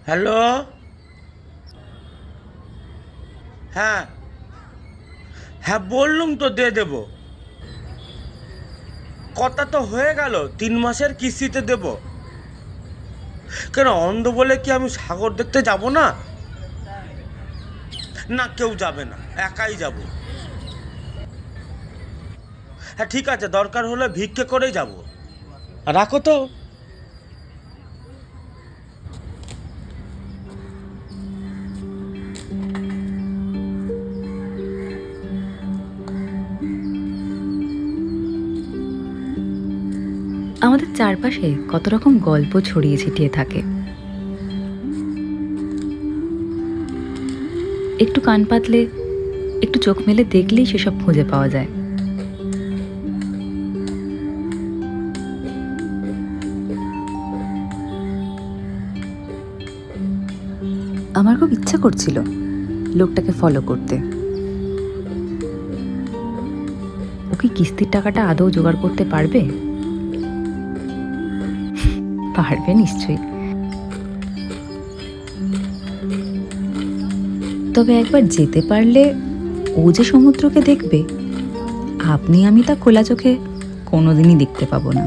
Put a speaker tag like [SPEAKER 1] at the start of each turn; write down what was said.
[SPEAKER 1] Hello. হ্যাঁ হ্যাঁ, বললুম তো দিয়ে দেবো। কথা তো হয়ে গেল, 3 মাসের কিস্তিতে দেব। কেন, অন্ধ বলে কি আমি সাগর দেখতে যাব না? না, কেউ যাবে না, একাই যাব। হ্যাঁ ঠিক আছে, দরকার হলে ভিক্ষে করেই যাব। রাখো তো।
[SPEAKER 2] আমাদের চারপাশে কত রকম গল্প ছড়িয়ে ছিটিয়ে থাকে। একটু কান পাতলে, একটু চোখ মেলে দেখলেই সেসব খুঁজে পাওয়া যায়। আমার খুব ইচ্ছা করছিল লোকটাকে ফলো করতে। ও কি কিস্তির টাকাটা আদৌ জোগাড় করতে পারবে? পারবে নিশ্চয়ই। তবে একবার যেতে পারলে ও যে সমুদ্রকে দেখবে, আপনি আমি তা খোলা চোখে কোনোদিনই দেখতে পাবো না।